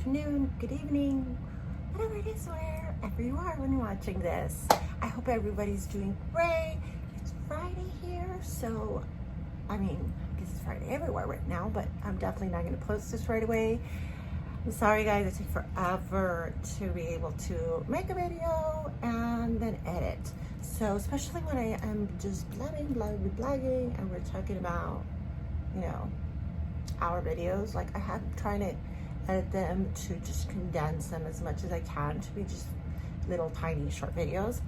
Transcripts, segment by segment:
afternoon, good evening, whatever it is, wherever you are when you're watching this. I hope everybody's doing great. It's Friday here, so I mean, I guess it's Friday everywhere right now, but I'm definitely not going to post this right away. I'm sorry guys, it takes forever to be able to make a video and then edit. So especially when I am just blogging and we're talking about, you know, our videos, like I have trying to edit them to just condense them as much as I can to be just little tiny short videos.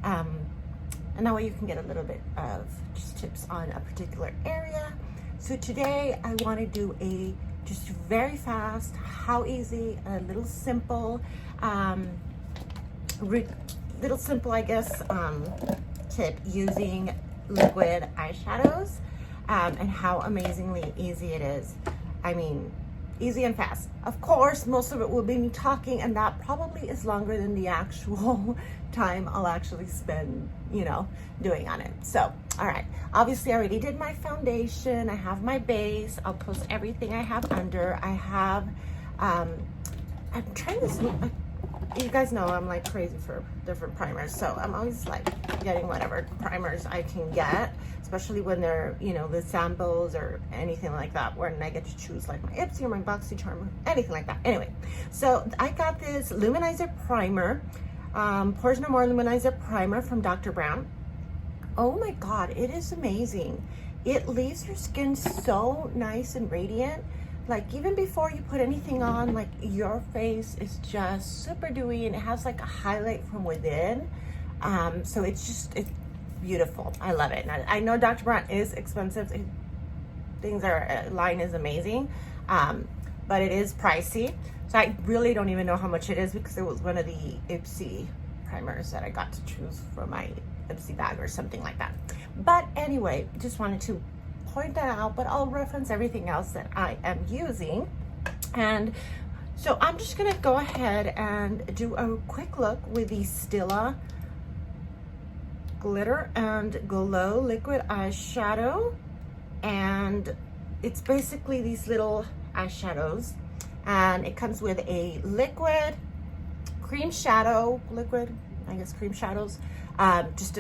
And that way you can get a little bit of just tips on a particular area. So today I want to do a just very fast, how easy, a little simple, I guess, tip using liquid eyeshadows, and how amazingly easy it is. I mean, easy and fast. Of course, most of it will be me talking, and that probably is longer than the actual time I'll actually spend, you know, doing on it. So, all right. Obviously, I already did my foundation. I have my base. I'll post everything I have under. I have, I'm trying this, you guys know I'm like crazy for different primers. So I'm always like getting whatever primers I can get, especially when they're, you know, the samples or anything like that, where I get to choose like my Ipsy or my BoxyCharm, anything like that. Anyway, so I got this Luminizer primer, Pores No More Luminizer primer from Dr. Brown. Oh my God, it is amazing. It leaves your skin so nice and radiant. Like even before you put anything on, like your face is just super dewy and it has like a highlight from within. So it's beautiful. I love it. And I know Dr. Brown is expensive. Line is amazing. But it is pricey. So I really don't even know how much it is because it was one of the Ipsy primers that I got to choose from my Ipsy bag or something like that. But anyway, just wanted to point that out, but I'll reference everything else that I am using. And so I'm just gonna go ahead and do a quick look with the Stila Glitter and Glow Liquid Eyeshadow. And it's basically these little eyeshadows, and it comes with a liquid cream shadow, cream shadows, just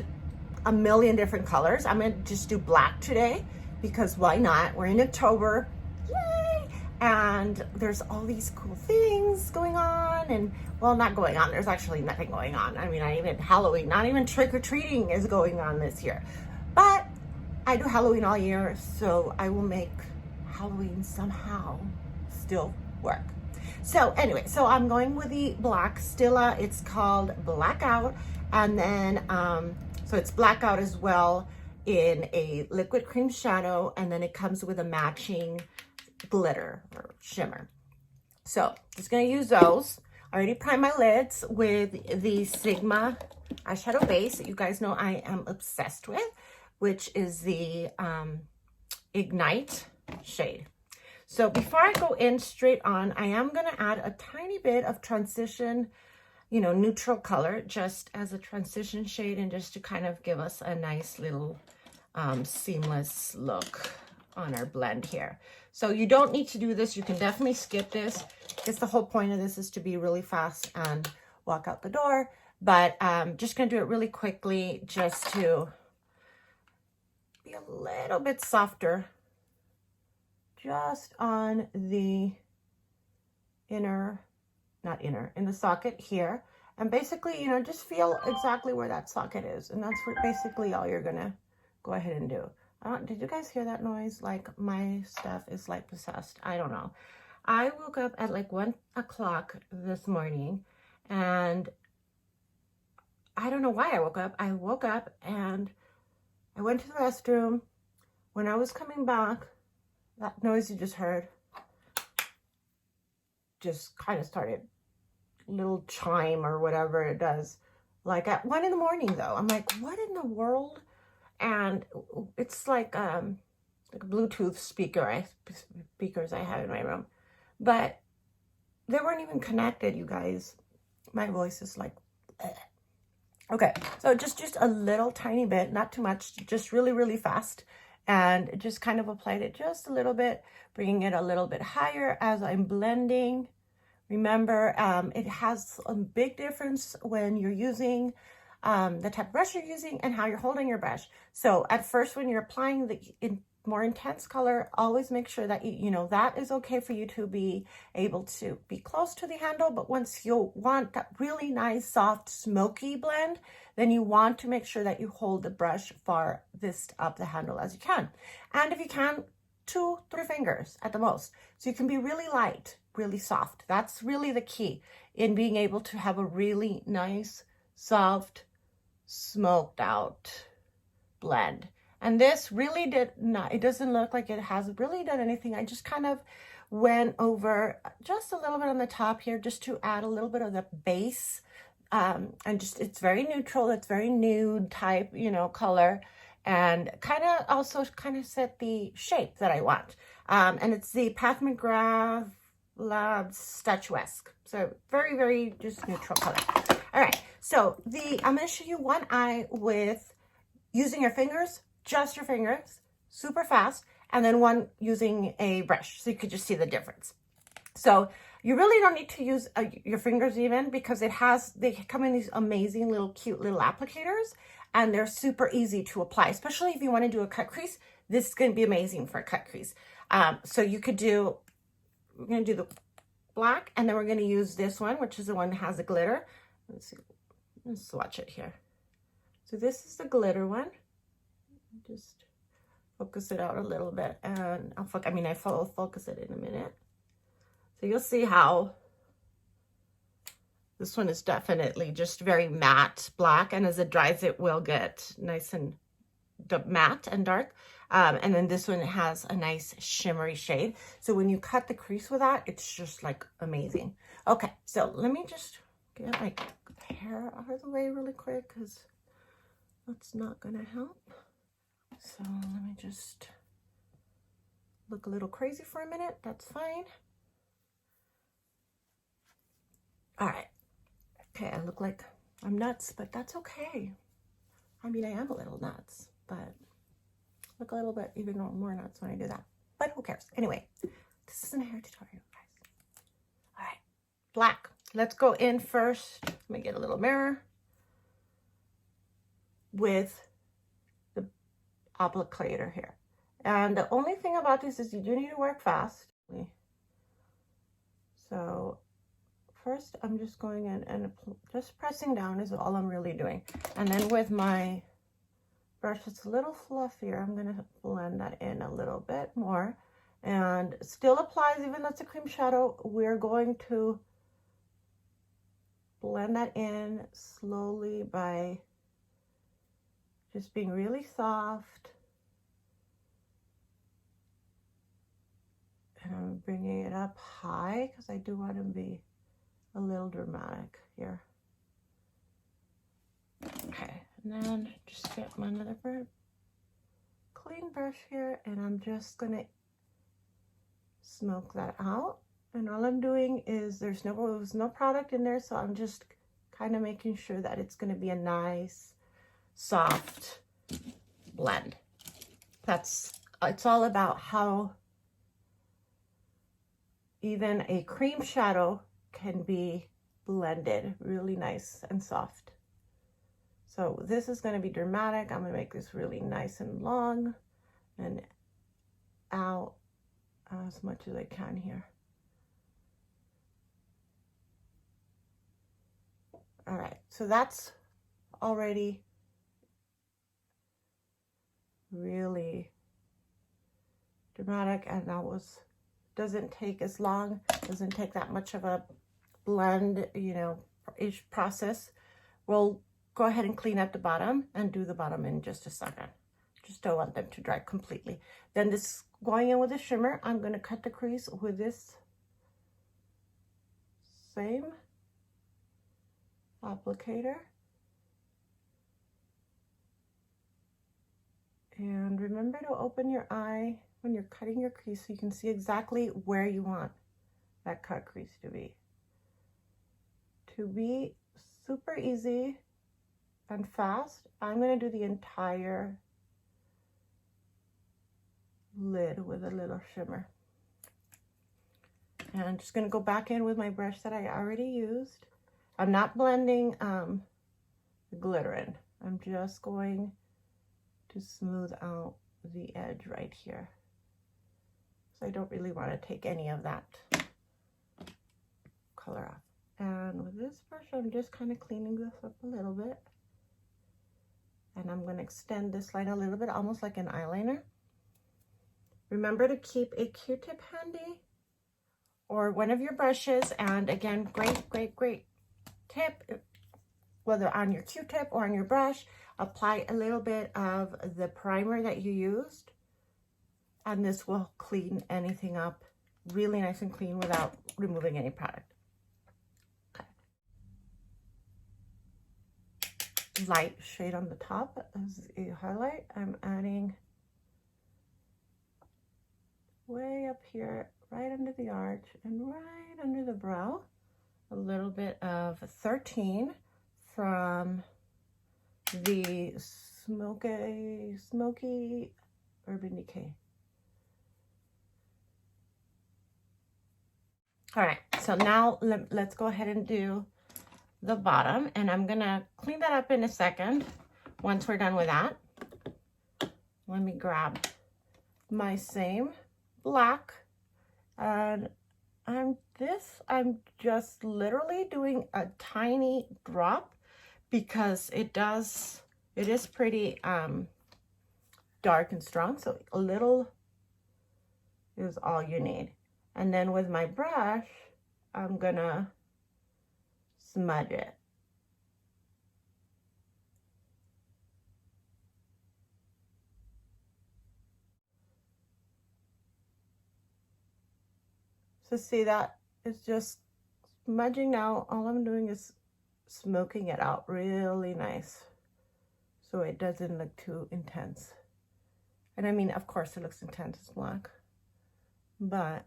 a million different colors. I'm gonna just do black today because why not? We're in October, yay! And there's all these cool things going on, and well, not going on, there's actually nothing going on. I mean, not even Halloween, not even trick-or-treating is going on this year. But I do Halloween all year, so I will make Halloween somehow still work. So anyway, so I'm going with the black Stila. It's called Blackout, and then so it's blackout as well in a liquid cream shadow, and then it comes with a matching glitter or shimmer. So just gonna use those. I already primed my lids with the Sigma eyeshadow base that you guys know I am obsessed with, which is the Ignite shade. So before I go in straight on, I am gonna add a tiny bit of transition, you know, neutral color, just as a transition shade, and just to kind of give us a nice little seamless look on our blend here. So you don't need to do this. You can definitely skip this. Because the whole point of this is to be really fast and walk out the door. But just gonna do it really quickly just to be a little bit softer just on the in the socket here. And basically, you know, just feel exactly where that socket is. And that's basically all you're gonna go ahead and do. Did you guys hear that noise? Like my stuff is like possessed. I don't know. I woke up at like 1 o'clock this morning, and I don't know why I woke up. I woke up and I went to the restroom. When I was coming back, that noise you just heard just kind of started, little chime or whatever it does, like at 1 in the morning though. I'm like, what in the world? And it's like a Bluetooth speakers I have in my room, but they weren't even connected, you guys. My voice is like, ugh. Okay, so just a little tiny bit, not too much, just really fast. And just kind of applied it just a little bit, bringing it a little bit higher as I'm blending. Remember, it has a big difference when you're using the type of brush you're using and how you're holding your brush. So at first, when you're applying the more intense color, always make sure that you know that is okay for you to be able to be close to the handle. But once you want that really nice, soft, smoky blend, then you want to make sure that you hold the brush farthest up the handle as you can. And if you can, 2-3 fingers at the most. So you can be really light, really soft. That's really the key in being able to have a really nice, soft, smoked out blend. And this really did not, it doesn't look like it has really done anything. I just kind of went over just a little bit on the top here just to add a little bit of the base. And just, it's very neutral. It's very nude type, you know, color. And kind of also kind of set the shape that I want. And it's the Pat McGrath Labs Statuesque. So very, very just neutral color. All right, so I'm going to show you one eye with using your fingers, just your fingers, super fast, and then one using a brush, so you could just see the difference. So you really don't need to use your fingers even, because they come in these amazing little cute little applicators, and they're super easy to apply, especially if you want to do a cut crease. This is going to be amazing for a cut crease. So you could we're going to do the black, and then we're going to use this one, which is the one that has the glitter. Let's see, let's swatch it here. So this is the glitter one. Just focus it out a little bit, and I'll focus it in a minute. So you'll see how this one is definitely just very matte black, and as it dries, it will get nice and matte and dark. And then this one has a nice shimmery shade. So when you cut the crease with that, it's just like amazing. Okay, so let me just get my hair out of the way really quick, because that's not gonna help. So let me just look a little crazy for a minute. That's fine. All right. Okay, I look like I'm nuts, but that's okay. I mean, I am a little nuts, but look a little bit even more nuts when I do that. But who cares? Anyway, this isn't a hair tutorial, guys. All right, black. Let's go in first. Let me get a little mirror with the applicator here. And the only thing about this is you do need to work fast. So first I'm just going in and just pressing down is all I'm really doing. And then with my brush that's a little fluffier, I'm gonna blend that in a little bit more. And still applies, even though it's a cream shadow, we're going to blend that in slowly by just being really soft. And I'm bringing it up high because I do want to be a little dramatic here. Okay, and then just get my another clean brush here, and I'm just gonna smoke that out. And all I'm doing is there's no product in there, so I'm just kind of making sure that it's gonna be a nice, soft blend. It's all about how even a cream shadow can be blended really nice and soft. So this is going to be dramatic. I'm going to make this really nice and long and out as much as I can here. All right, so that's already really dramatic, and doesn't take as long, doesn't take that much of a blend, you know, each process. We'll go ahead and clean up the bottom and do the bottom in just a second. Just don't want them to dry completely. Then this going in with the shimmer, I'm going to cut the crease with this same applicator. And remember to open your eye when you're cutting your crease so you can see exactly where you want that cut crease to be. To be super easy and fast, I'm going to do the entire lid with a little shimmer. And I'm just going to go back in with my brush that I already used. I'm not blending the glitter in. I'm just going to smooth out the edge right here. So I don't really want to take any of that color off. And with this brush, I'm just kind of cleaning this up a little bit. And I'm going to extend this line a little bit, almost like an eyeliner. Remember to keep a Q-tip handy or one of your brushes. And again, great tip, whether on your Q-tip or on your brush, apply a little bit of the primer that you used. And this will clean anything up really nice and clean without removing any product. Okay. Light shade on the top as a highlight. I'm adding way up here, right under the arch and right under the brow, a little bit of 13 from the Smoky Urban Decay. All right, so now let's go ahead and do the bottom, and I'm gonna clean that up in a second once we're done with that. Let me grab my same black, and I'm just literally doing a tiny drop because it is pretty dark and strong, so a little is all you need. And then with my brush, I'm gonna smudge it. So see, that is just smudging now. All I'm doing is smoking it out really nice so it doesn't look too intense. And I mean, of course it looks intense, it's black, but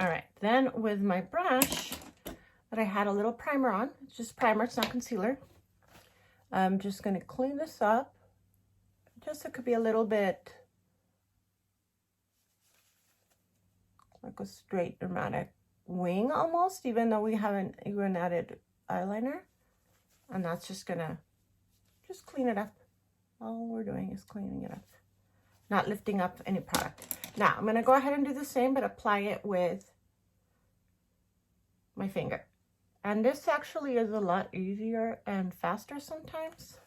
all right. Then with my brush that I had a little primer on, it's just primer, it's not concealer. I'm just going to clean this up just so it could be a little bit like a straight dramatic wing almost, even though we haven't even added eyeliner. And that's just gonna just clean it up. All we're doing is cleaning it up, not lifting up any product. Now I'm gonna go ahead and do the same, but apply it with my finger. And this actually is a lot easier and faster sometimes,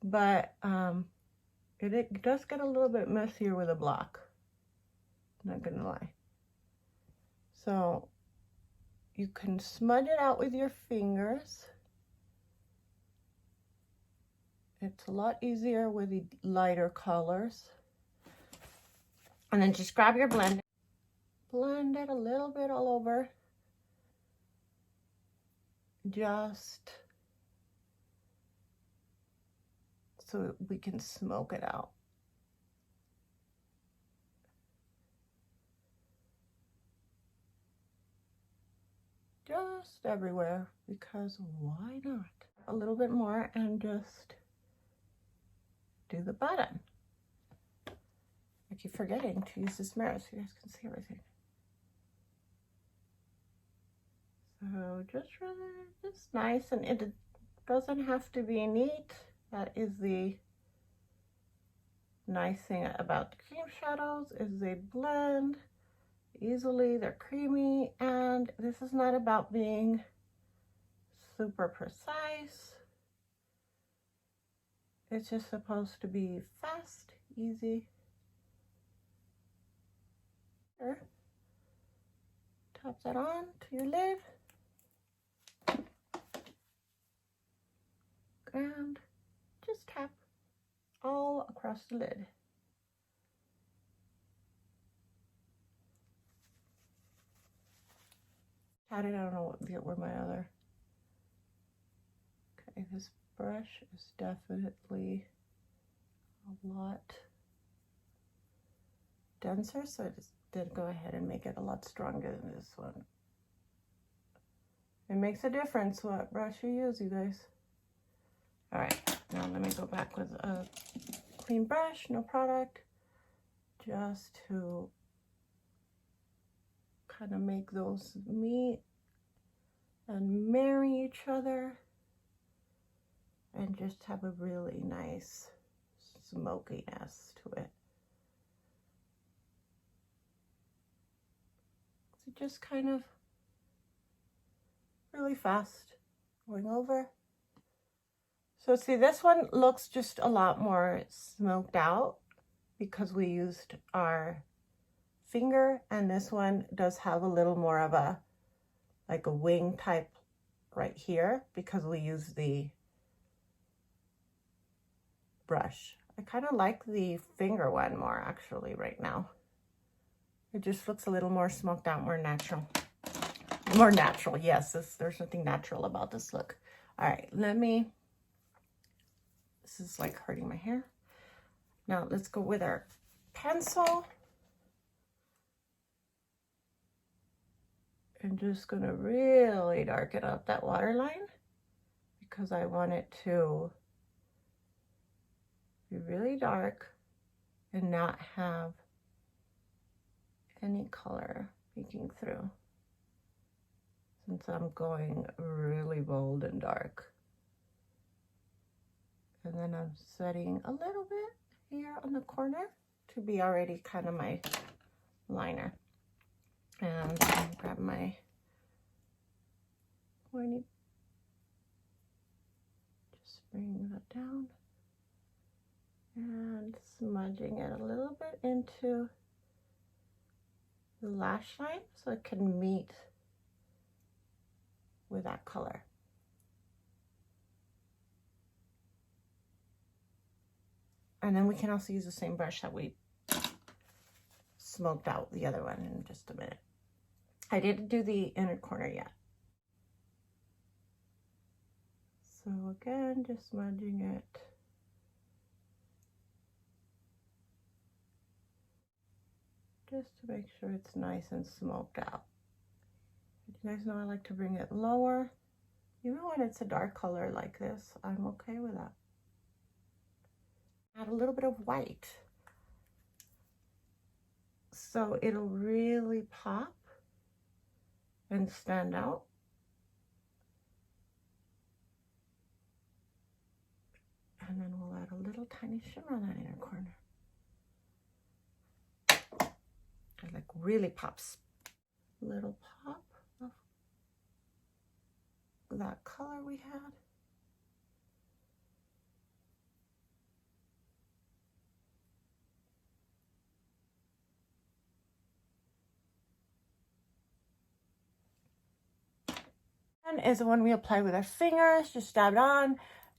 but it does get a little bit messier with a block. Not gonna lie. So you can smudge it out with your fingers. It's a lot easier with the lighter colors. And then just grab your blender, blend it a little bit all over. Just so we can smoke it out. Just everywhere, because why not? A little bit more and just do the button. I keep forgetting to use this mirror so you guys can see everything. So just really, just nice, and it doesn't have to be neat. That is the nice thing about the cream shadows, is they blend easily, they're creamy, and this is not about being super precise. It's just supposed to be fast, easy. Here. Tap that on to your lid. And just tap all across the lid. I don't know where my other. Okay, this brush is definitely a lot denser, so I just did go ahead and make it a lot stronger than this one. It makes a difference what brush you use, you guys. All right, now let me go back with a clean brush, no product, just to kind of make those meet and marry each other and just have a really nice smokiness to it. So just kind of really fast going over. So see, this one looks just a lot more smoked out because we used our finger, and this one does have a little more of a like a wing type right here because we use the brush. I kind of like the finger one more actually right now. It just looks a little more smoked out, more natural. More natural, yes, there's something natural about this look. All right, this is like hurting my hair. Now let's go with our pencil. I'm just gonna really darken up that waterline because I want it to be really dark and not have any color peeking through, since I'm going really bold and dark. And then I'm setting a little bit here on the corner to be already kind of my liner. And I'll grab my pointy, just bring that down and smudging it a little bit into the lash line so it can meet with that color. And then we can also use the same brush that we smoked out the other one in just a minute. I didn't do the inner corner yet. So again, just smudging it. Just to make sure it's nice and smoked out. You guys know I like to bring it lower. Even when it's a dark color like this, I'm okay with that. Add a little bit of white, so it'll really pop and stand out. And then we'll add a little tiny shimmer on that inner corner. It like really pops. Little pop of that color we had. Is the one we apply with our fingers, just dab it on,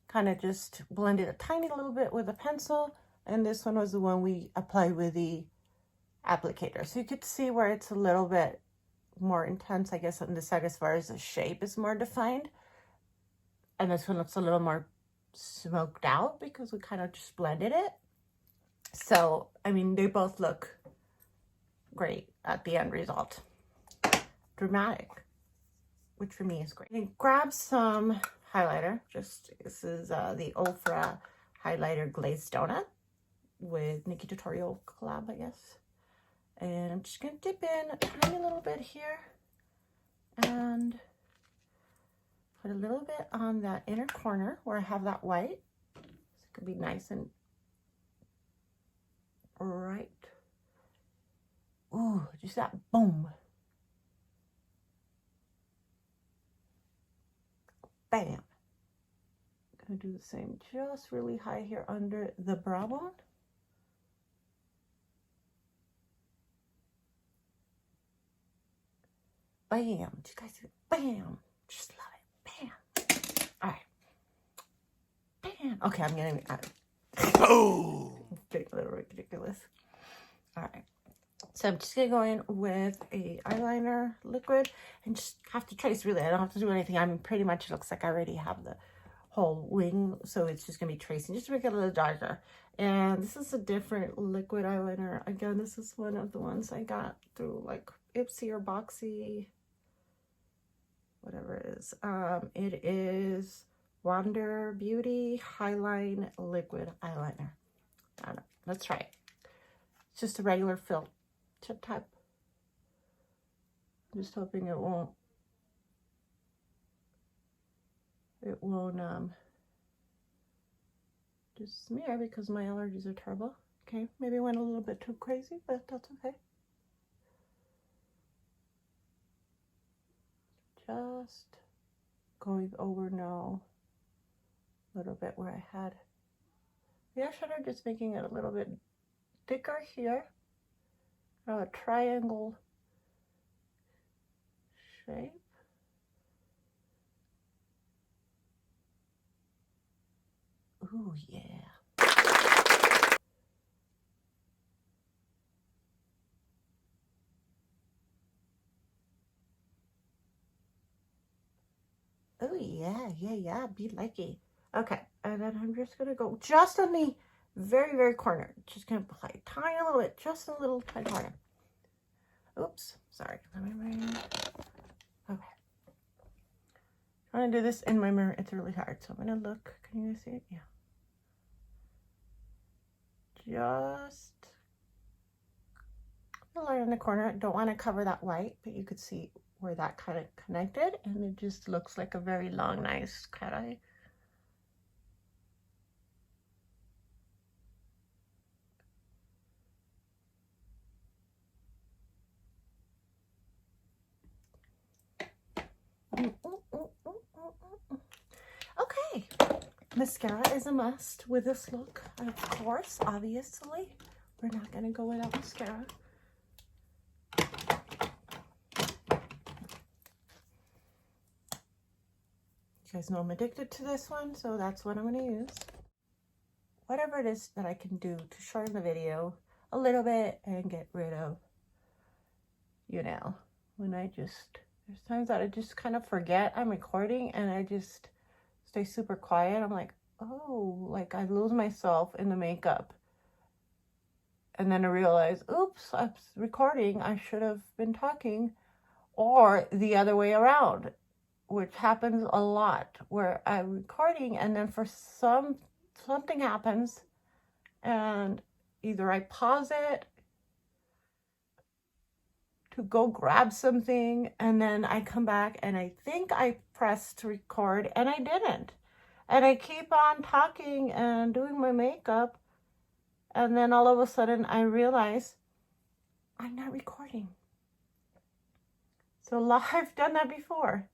kind of just blend it a tiny little bit with a pencil. And this one was the one we applied with the applicator. So you could see where it's a little bit more intense, I guess, on this side as far as the shape is more defined. And this one looks a little more smoked out because we kind of just blended it. So, I mean, they both look great at the end result. Dramatic, which for me is great. And grab some highlighter. This is the Ofra highlighter glazed donut with Nikki Tutorial collab, I guess. And I'm just gonna dip in a tiny little bit here and put a little bit on that inner corner where I have that white. So it could be nice and bright. Ooh, just that boom. Bam. Gonna do the same, just really high here under the brow bone. Bam. Do you guys see it? Bam. Just love it. Bam. All right. Bam. Okay, I'm getting boom. Getting a little ridiculous. All right. So I'm just gonna go in with a eyeliner liquid and just have to trace, really. I don't have to do anything. I'm pretty much, it looks like I already have the whole wing, so it's just gonna be tracing just to make it a little darker. And this is a different liquid eyeliner. Again, this is one of the ones I got through like Ipsy or Boxy, whatever it is. It is Wander Beauty Highline Liquid Eyeliner. I don't know. Let's try it. It's just a regular fill tip type I'm just hoping it won't just smear because my allergies are terrible. Okay, maybe I went a little bit too crazy, but that's okay. Just going over now a little bit where I had the eyeshadow, just making it a little bit thicker here. A triangle shape. Ooh, yeah. Oh, yeah, be likey. Okay, and then I'm just gonna go just on the very, very corner. Just gonna apply tiny little bit, just a little tiny corner. Oops, sorry. Let me bring. Okay. Trying to do this in my mirror, it's really hard. So I'm gonna look. Can you see it? Yeah. Just a line in the corner. I don't want to cover that white, but you could see where that kind of connected, and it just looks like a very long, nice cat eye. Okay, mascara is a must with this look, of course. Obviously, we're not gonna go without mascara. You guys know I'm addicted to this one, so that's what I'm gonna use. Whatever it is that I can do to shorten the video a little bit and get rid of, you know, when there's times that I just kind of forget I'm recording and I just stay super quiet. I'm like, oh, like I lose myself in the makeup. And then I realize, oops, I'm recording. I should have been talking. Or the other way around, which happens a lot, where I'm recording and then for something happens and either I pause it to go grab something and then I come back and I think I pressed record and I didn't. And I keep on talking and doing my makeup, and then all of a sudden I realize I'm not recording. So I've done that before.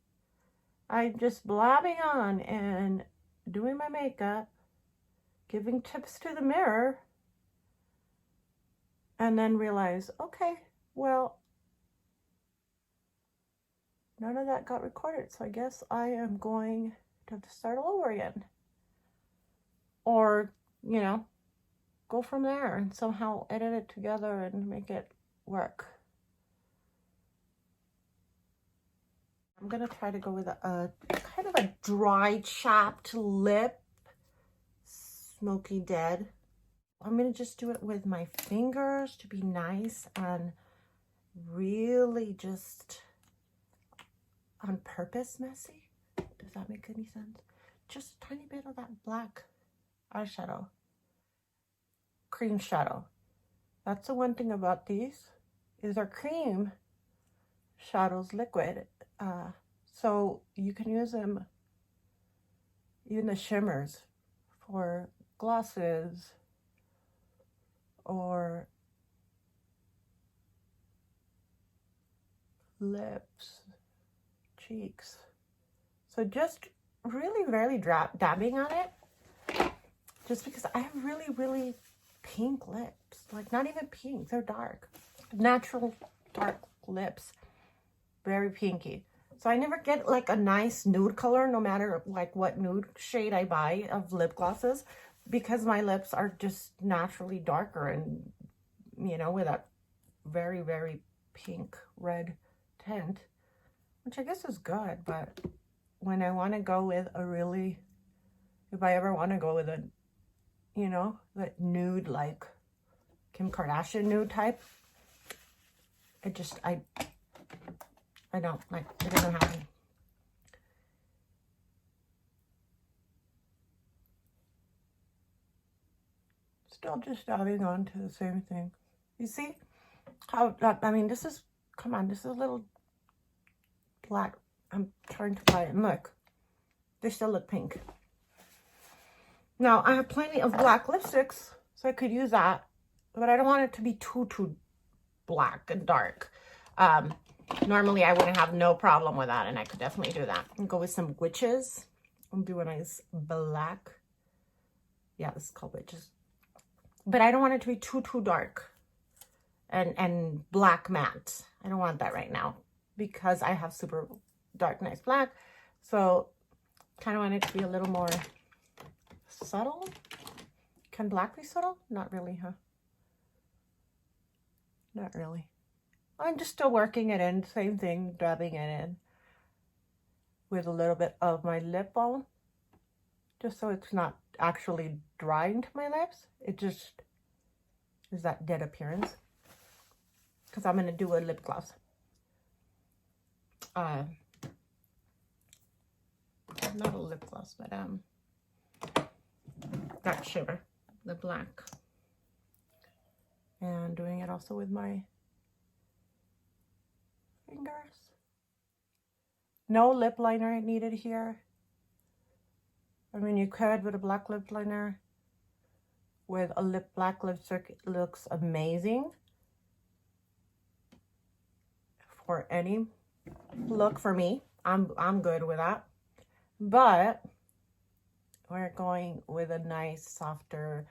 I'm just blabbing on and doing my makeup, giving tips to the mirror, and then realize, okay, well, none of that got recorded, so I guess I am going to have to start all over again. Or, you know, go from there and somehow edit it together and make it work. I'm gonna try to go with a kind of a dry chapped lip, smoky dead. I'm gonna just do it with my fingers to be nice and really just on purpose messy. Does that make any sense? Just a tiny bit of that black eyeshadow. Cream Shadow. That's the one thing about these, is they're cream shadows liquid. So you can use them, even the shimmers, for glosses or lips, cheeks. So just really rarely dabbing on it, just because I have really, really pink lips. Like not even pink, they're dark. Natural dark lips. Very pinky. So I never get like a nice nude color, no matter like what nude shade I buy of lip glosses, because my lips are just naturally darker and, you know, with a very, very pink red tint, which I guess is good. But when I want to go with a really, if I ever want to go with a, you know, that nude, like Kim Kardashian nude type, I don't like, it doesn't happen. Still just dabbing on to the same thing. You see how, I mean, this is, come on, this is a little black. I'm trying to buy it. And look, they still look pink. Now, I have plenty of black lipsticks, so I could use that. But I don't want it to be too black and dark. Normally, I wouldn't have no problem with that, and I could definitely do that. And go with some witches and do a nice black. Yeah, this is called witches. But I don't want it to be too dark and black matte. I don't want that right now because I have super dark, nice black. So kind of want it to be a little more subtle. Can black be subtle? Not really, huh? Not really. I'm just still working it in. Same thing, dabbing it in with a little bit of my lip balm. Just so it's not actually drying to my lips. It just is that dead appearance. Because I'm going to do a lip gloss. Not a lip gloss, but that shimmer, the black. And doing it also with my fingers. No lip liner needed here. I mean, you could with a black lip liner. With a black lipstick, it looks amazing for any look for me. I'm good with that. But we're going with a nice, softer,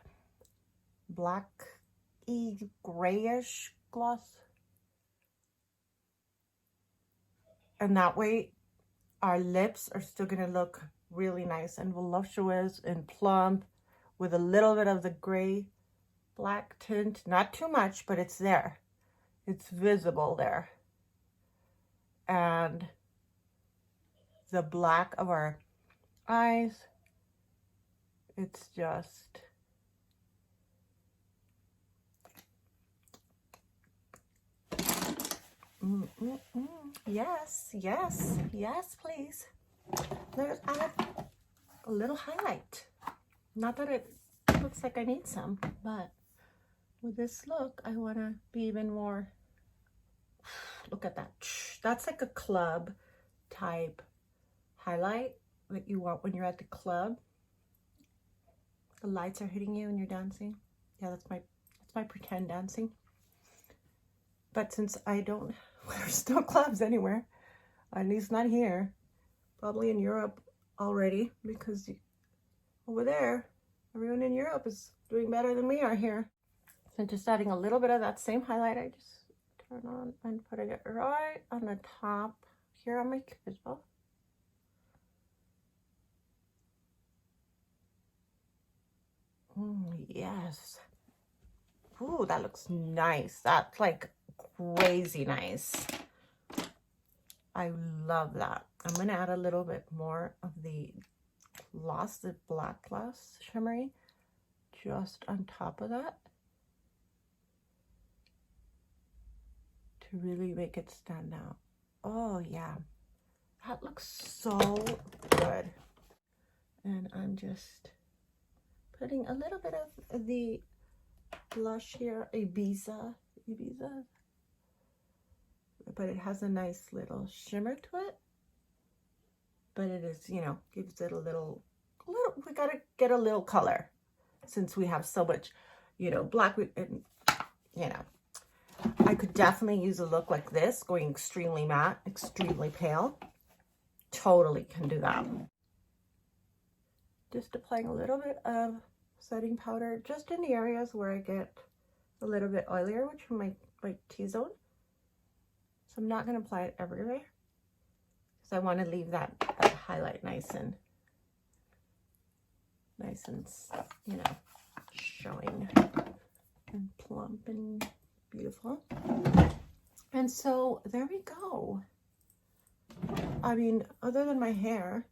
black-y, grayish gloss. And that way, our lips are still going to look really nice and voluptuous and plump with a little bit of the gray black tint. Not too much, but it's there. It's visible there. And the black of our eyes, it's just yes, please. Let's add a little highlight. Not that it looks like I need some, but with this look, I want to be even more. Look at that. That's like a club type highlight that you want when you're at the club. The lights are hitting you and you're dancing. Yeah, that's my pretend dancing. But since I don't, there's no clubs anywhere, at least not here, probably in Europe already, because over there, everyone in Europe is doing better than we are here. So just adding a little bit of that same highlight, I just turn on and putting it right on the top here on my cupid's bow. Yes. Ooh, that looks nice. That's like crazy nice. I love that. I'm going to add a little bit more of the gloss, the black gloss shimmery, just on top of that to really make it stand out. Oh yeah, that looks so good. And I'm just putting a little bit of the blush here, Ibiza, but it has a nice little shimmer to it. But it is, you know, gives it a little, we gotta get a little color since we have so much, you know, black, and, you know. I could definitely use a look like this, going extremely matte, extremely pale. Totally can do that. Just applying a little bit of setting powder just in the areas where I get a little bit oilier, which are my T-zone. So I'm not going to apply it everywhere because I want to leave that highlight nice and, you know, showing and plump and beautiful. And so there we go. I mean, other than my hair,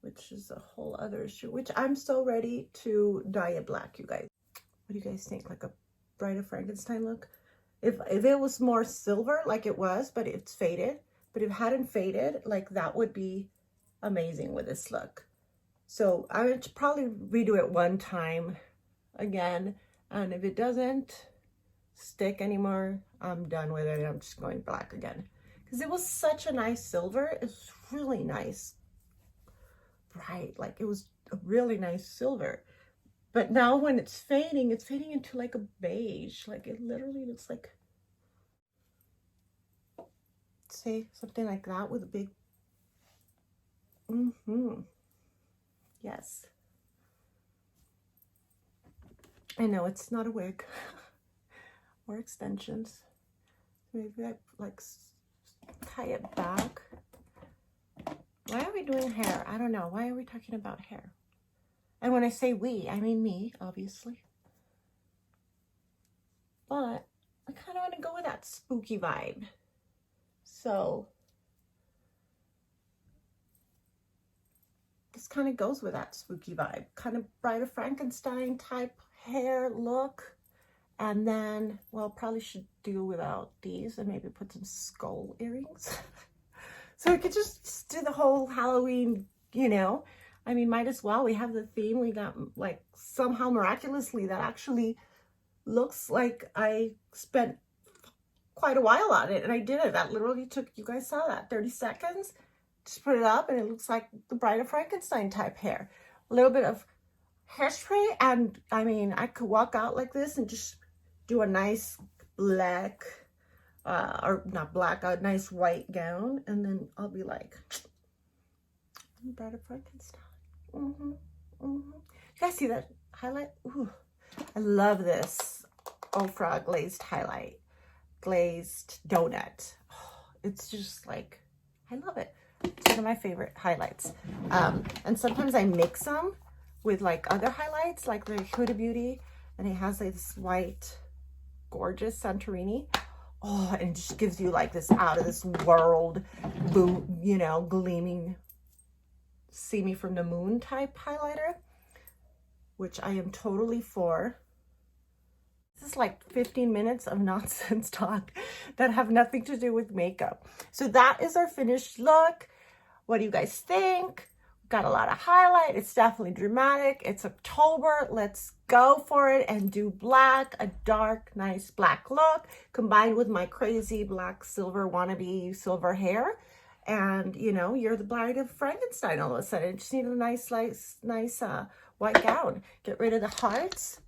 which is a whole other issue, which I'm so ready to dye it black, you guys. What do you guys think? Like a Bride of Frankenstein look? If it was more silver like it was, but it's faded, but if it hadn't faded, like that would be amazing with this look. So I would probably redo it one time again, and if it doesn't stick anymore, I'm done with it. I'm just going black again because it was such a nice silver. It's really nice, bright, like it was a really nice silver. But now when it's fading into like a beige. Like it literally looks like, say, something like that with a big, yes. I know it's not a wig or extensions. Maybe I like tie it back. Why are we doing hair? I don't know. Why are we talking about hair? And when I say we, I mean me, obviously. But I kind of want to go with that spooky vibe. So this kind of goes with that spooky vibe. Kind of Bride of Frankenstein type hair look. And then, well, probably should do without these and maybe put some skull earrings. So we could just do the whole Halloween, you know. I mean, might as well. We have the theme. We got, like, somehow miraculously that actually looks like I spent quite a while on it. And I did it. That literally took, you guys saw that, 30 seconds. Just put it up and it looks like the Bride of Frankenstein type hair. A little bit of hairspray. And, I mean, I could walk out like this and just do a nice black, or not black, a nice white gown, and then I'll be like, I'm the Bride of Frankenstein. You guys see that highlight? Ooh, I love this Ofra glazed highlight, glazed donut. Oh, it's just like, I love it. It's one of my favorite highlights. And sometimes I mix them with like other highlights, like the Huda Beauty, and it has like this white, gorgeous Santorini. Oh, and it just gives you like this out of this world, you know, gleaming, see me from the moon type highlighter, which I am totally for. This is like 15 minutes of nonsense talk that have nothing to do with makeup. So that is our finished look. What do you guys think? Got a lot of highlight. It's definitely dramatic. It's October. Let's go for it and do black, a dark, nice black look combined with my crazy black silver wannabe silver hair. And you know, you're the Bride of Frankenstein all of a sudden. Just need a nice white gown. Get rid of the hearts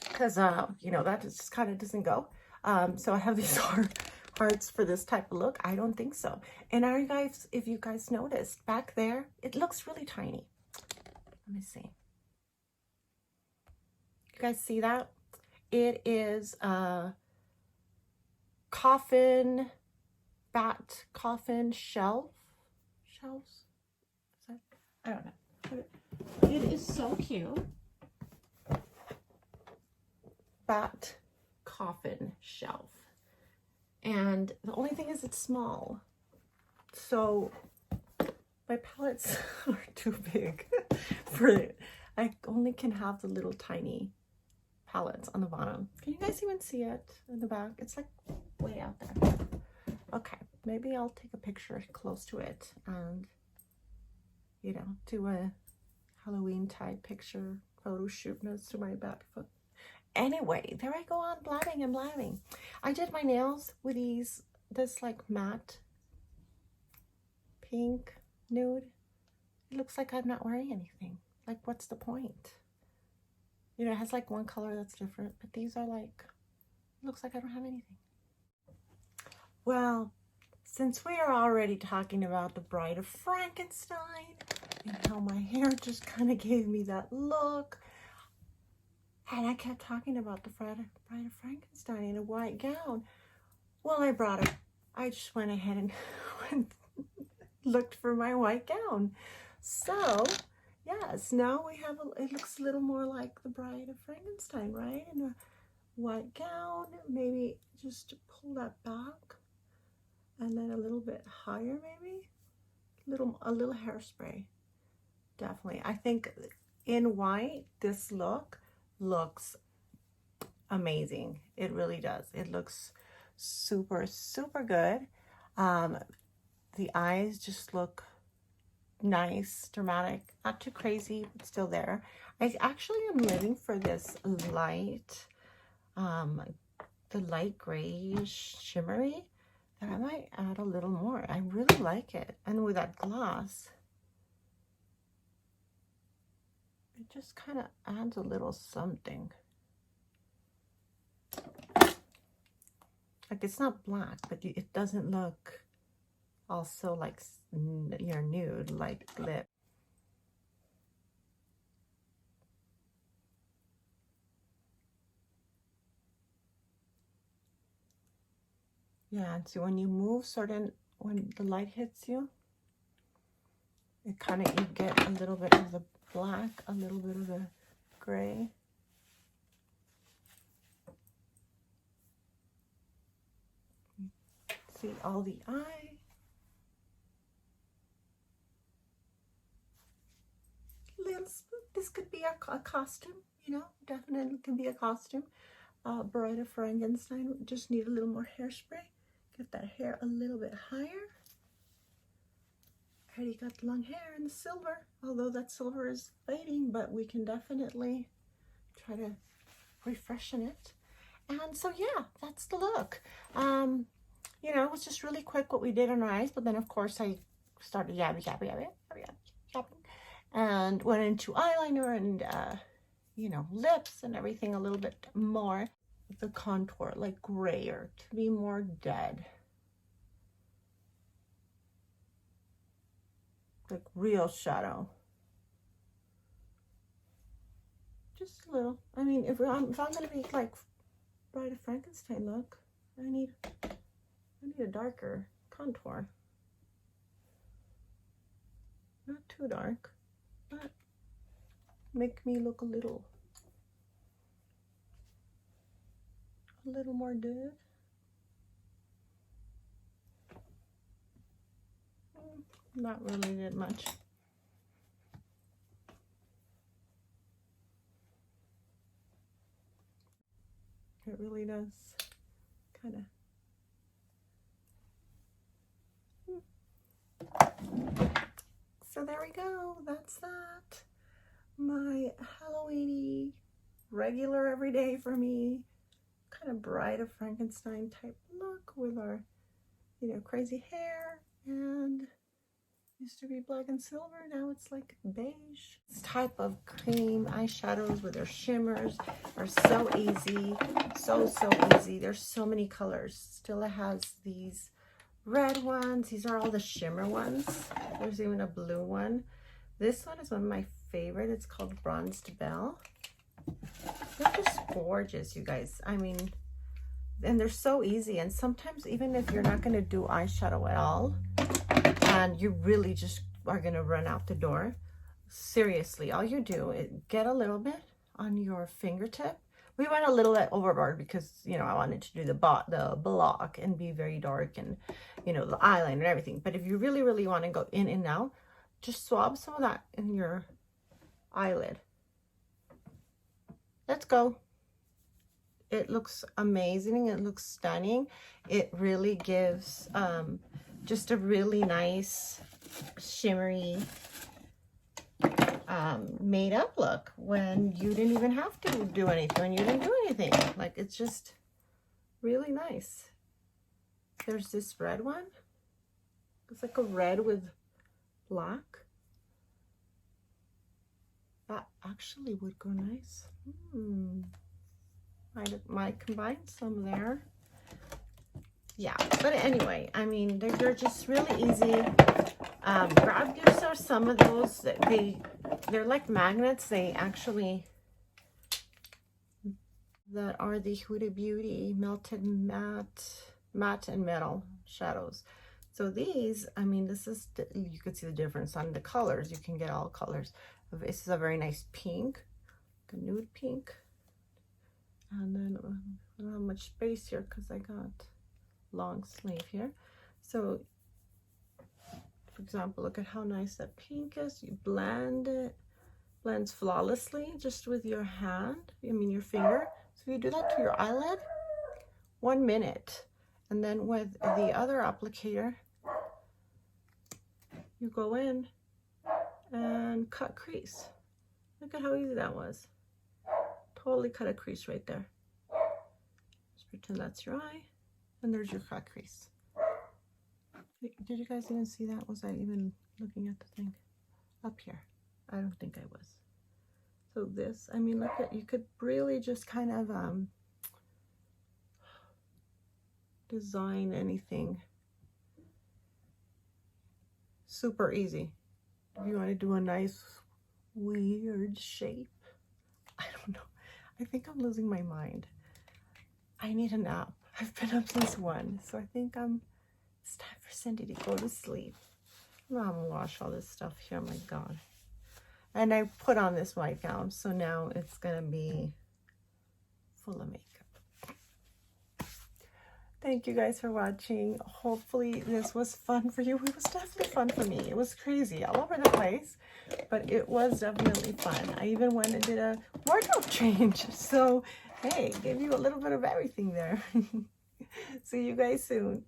because you know, that just kind of doesn't go. So I have these hearts for this type of look. I don't think so. And are you guys, if you guys noticed back there, it looks really tiny. Let me see. You guys see that? It is a coffin, bat coffin shelves. Is that, I don't know. It is so cute. Bat coffin shelf. And the only thing is it's small. So my palettes are too big for it. I only can have the little tiny palettes on the bottom. Can you guys even see it in the back? It's like way out there. Okay, maybe I'll take a picture close to it and, you know, do a Halloween type picture photo shoot next to my back foot. Anyway, there I go on blabbing and blabbing. I did my nails with this like matte pink nude. It looks like I'm not wearing anything. Like, what's the point? You know, it has like one color that's different, but these are like, it looks like I don't have anything. Well, since we are already talking about the Bride of Frankenstein and how my hair just kind of gave me that look, and I kept talking about the Bride of Frankenstein in a white gown. Well, I just went ahead and looked for my white gown. So, yes, now we have, it looks a little more like the Bride of Frankenstein, right? In a white gown, maybe just to pull that back. And then a little bit higher, maybe. A little hairspray. Definitely. I think in white, this look looks amazing. It really does. It looks super, super good. The eyes just look nice, dramatic, not too crazy, but still there. I actually am living for this light, the light grayish shimmery. that I might add a little more. I really like it. And with that gloss, it just kind of adds a little something. Like, it's not black, but it doesn't look also like your nude, like lip. Yeah, and see, when you move when the light hits you, it kind of, you get a little bit of the black, a little bit of the gray. See all the eye. This could be a costume, you know, definitely can be a costume. Bride of Frankenstein, just need a little more hairspray. Get that hair a little bit higher. I already got the long hair and the silver, although that silver is fading, but we can definitely try to refreshen it. And so yeah, that's the look. You know, it was just really quick what we did on our eyes, but then of course I started yapping and went into eyeliner and you know, lips and everything a little bit more. The contour, like grayer, to be more dead. Like real shadow. Just a little. I mean, if I'm gonna be like Bride of Frankenstein look, I need a darker contour. Not too dark, but make me look a little more dead. Not really did much. It really does kind of. So there we go. That's that. My Halloween-y, regular everyday for me, kind of Bride of Frankenstein type look with our, you know, crazy hair, and used to be black and silver, now it's like beige. This type of cream eyeshadows with their shimmers are so easy, so easy. There's so many colors. Stila has these red ones. These are all the shimmer ones. There's even a blue one. This one is one of my favorite. It's called Bronzed Belle. They're just gorgeous, you guys. I mean, and they're so easy. And sometimes even if you're not going to do eyeshadow at all, and you really just are going to run out the door, seriously, all you do is get a little bit on your fingertip. We went a little bit overboard because, you know, I wanted to do the block and be very dark and, you know, the eyeliner and everything. But if you really want to go in and out, just swab some of that in your eyelid. Let's go. It looks amazing. It looks stunning. It really gives just a really nice shimmery made up look when you didn't even have to do anything, when you didn't do anything. Like, it's just really nice. There's this red one. It's like a red with black. That actually would go nice. Might combine some there. Yeah, but anyway, I mean, they're just really easy. Grab yourself some of those. They're like magnets. They actually, that are the Huda Beauty Melted Matte and Metal Shadows. So these, I mean, this is, you could see the difference on the colors. You can get all colors. This is a very nice pink, like a nude pink. And then I don't have much space here because I got long sleeve here. So, for example, look at how nice that pink is. You blend it, blends flawlessly just with your hand, I mean your finger. So you do that to your eyelid, 1 minute. And then with the other applicator, you go in and cut crease. Look at how easy that was. Totally cut a crease right there. Just pretend that's your eye, and there's your cut crease. Did you guys even see that? Was I even looking at the thing? Up here. I don't think I was. So this, I mean, look at, you could really just kind of design anything. Super easy. If you want to do a nice weird shape. I don't know. I think I'm losing my mind. I need a nap. I've been up since 1, so I think it's time for Cindy to go to sleep. I'm gonna wash all this stuff here, my God. And I put on this white gown, so now it's gonna be full of makeup. Thank you guys for watching. Hopefully this was fun for you. It was definitely fun for me. It was crazy all over the place, but it was definitely fun. I even went and did a wardrobe change. So, hey, gave you a little bit of everything there. See you guys soon.